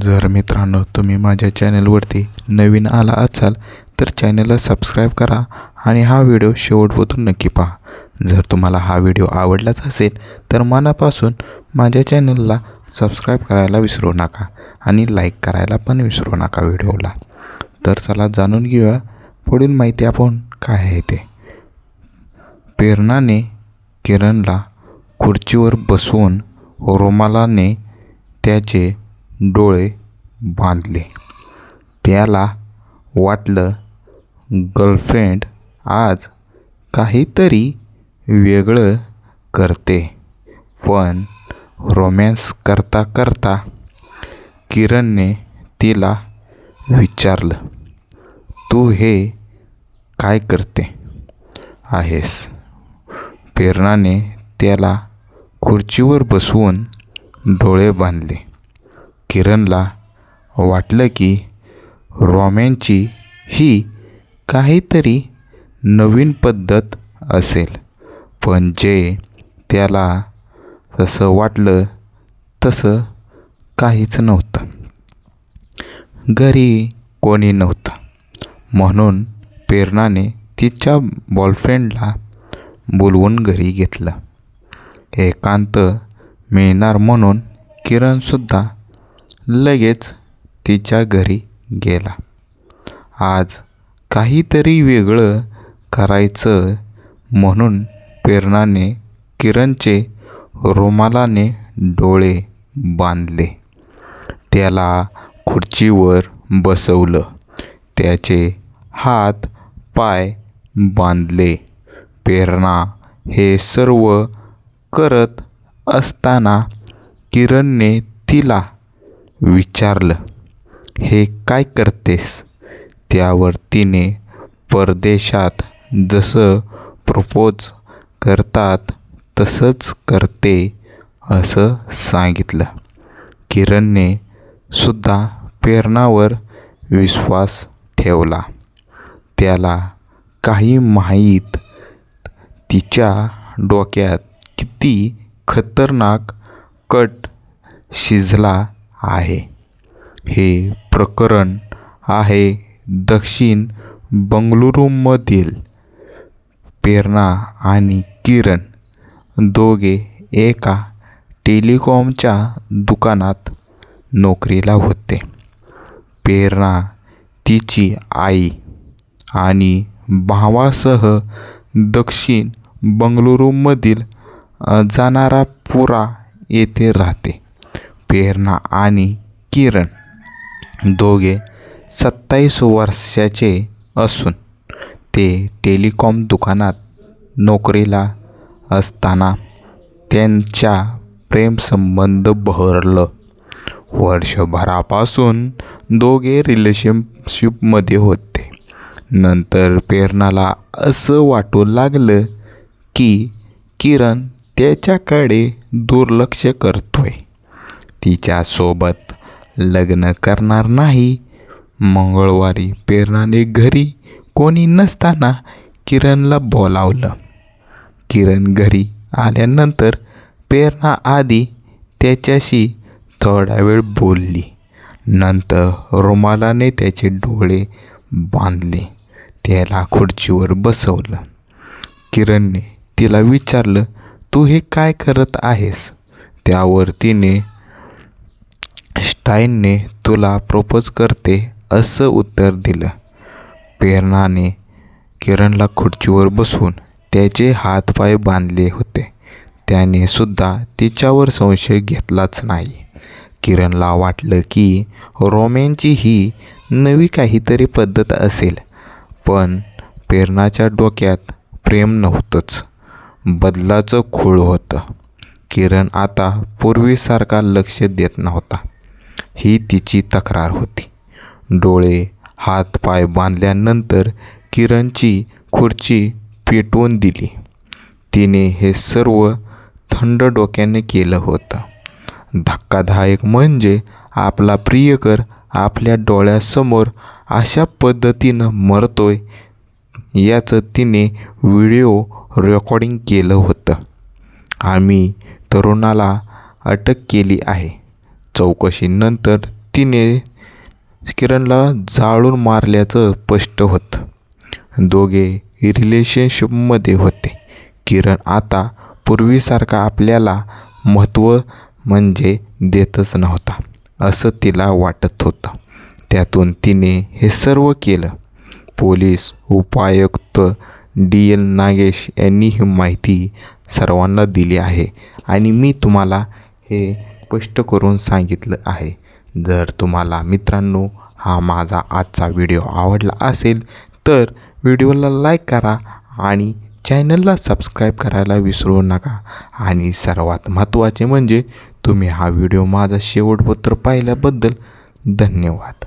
जर मित्रांनो तुम्ही माझ्या चॅनलवरती नवीन आला असाल तर चॅनलला सबस्क्राईब करा आणि हा व्हिडिओ शेवटपर्यंत नक्की पहा. जर तुम्हाला हा व्हिडिओ आवडलाच असेल तर मनापासून माझ्या चॅनलला सबस्क्राईब करायला विसरू नका आणि लाईक करायला पण विसरू नका व्हिडिओला. तर चला जाणून घेऊया पुढील माहिती आपण काय आहे ते. प्रेरणाने किरणला खुर्चीवर बसवून रुमालाने त्याचे डोळे बांधले. त्याला वाटलं गर्लफ्रेंड आज काहीतरी वेगळं करते. पण रोमॅन्स करता करता किरणने तिला विचारलं, तू हे काय करते आहेस? प्रेरणाने त्याला खुर्चीवर बसवून डोळे बांधले. किरणला वाटलं की रोमॅन्सची ही काहीतरी नवीन पद्धत असेल, पण जे त्याला तसं वाटलं तसं काहीच नव्हतं. घरी कोणी नव्हतं म्हणून प्रेरणाने तिच्या बॉयफ्रेंडला बोलवून घरी घेतलं. एकांत मिळणार म्हणून किरणसुद्धा लगेच तिच्या घरी गेला. आज काहीतरी वेगळं करायचं म्हणून प्रेरणाने किरणचे रुमालाने डोळे बांधले. त्याला खुर्चीवर बसवलं. त्याचे हात पाय बांधले. प्रेरणा हे सर्व करत असताना किरणने तिला विचारलं, हे काय करतेस? त्यावर तिने परदेशात जसं प्रपोज करतात तसंच करते असं सांगितलं. किरणने सुद्धा प्रेरणावर विश्वास ठेवला. त्याला काही माहीत तिच्या डोक्यात किती खतरनाक कट शिजला आहे. हे प्रकरण आहे दक्षिण बंगळुरूमधील. प्रेरणा आणि किरण दोघे एका टेलिकॉमच्या दुकानात नोकरीला होते. प्रेरणा तिची आई आणि भावासह दक्षिण बंगळुरूमधील जानारापुरा येथे राहते. प्रेरणा आणि किरण दोघे 27 वर्षाचे असून ते टेलिकॉम दुकानात नोकरीला असताना त्यांच्या प्रेमसंबंध बहरलं. वर्षभरापासून दोघे रिलेशनशिपमध्ये होते. नंतर प्रेरणाला असं वाटू लागलं की किरण त्याच्याकडे दुर्लक्ष करतोय, तिच्यासोबत लग्न करणार नाही. मंगळवारी प्रेरणाने घरी कोणी नसताना किरणला बोलावलं. किरण घरी आल्यानंतर प्रेरणा आधी त्याच्याशी थोडा वेळ बोलली. नंतर रुमालाने त्याचे डोळे बांधले. त्याला खुर्चीवर बसवलं. किरणने तिला विचारलं, तू हे काय करत आहेस? त्यावर तिने स्टाईलने तुला प्रपोज करते असं उत्तर दिलं. प्रेरणाने किरणला खुर्चीवर बसवून त्याचे हातपाय बांधले होते. त्याने सुद्धा तिच्यावर संशय घेतलाच नाही. किरणला वाटलं की रोमॅन्सची ही नवी काहीतरी पद्धत असेल, पण प्रेरणाच्या डोक्यात प्रेम नव्हतंच, बदलाचं खूळ होतं. किरण आता पूर्वीसारखा लक्ष देत नव्हता, ही तिची तक्रार होती. डोळे हातपाय बांधल्यानंतर किरणची खुर्ची पेटवून दिली. तिने हे सर्व थंड डोक्याने केलं होतं. धक्कादायक म्हणजे आपला प्रियकर आपल्या डोळ्यासमोर अशा पद्धतीनं मरतोय याचं तिने व्हिडिओ रेकॉर्डिंग केलं होतं. आम्ही तरुणाला अटक केली आहे. चौकशीनंतर तिने किरणला जाळून मारल्याचं स्पष्ट होतं. दोघे रिलेशनशिपमध्ये होते. किरण आता पूर्वीसारखा आपल्याला महत्त्व म्हणजे देतच नव्हता असं तिला वाटत होतं. त्यातून तिने हे सर्व केलं. पोलीस उपायुक्त DL नागेश यांनी ही माहिती सर्वांना दिली आहे आणि मी तुम्हाला हे स्पष्ट करून सांगितलं आहे. जर तुम्हाला मित्रांनो हा माझा आजचा व्हिडिओ आवडला असेल तर व्हिडिओला लाईक करा आणि चॅनलला सबस्क्राईब करायला विसरू नका. आणि सर्वात महत्त्वाचे म्हणजे तुम्ही हा व्हिडिओ माझा शेवटपर्यंत पाहिल्याबद्दल धन्यवाद.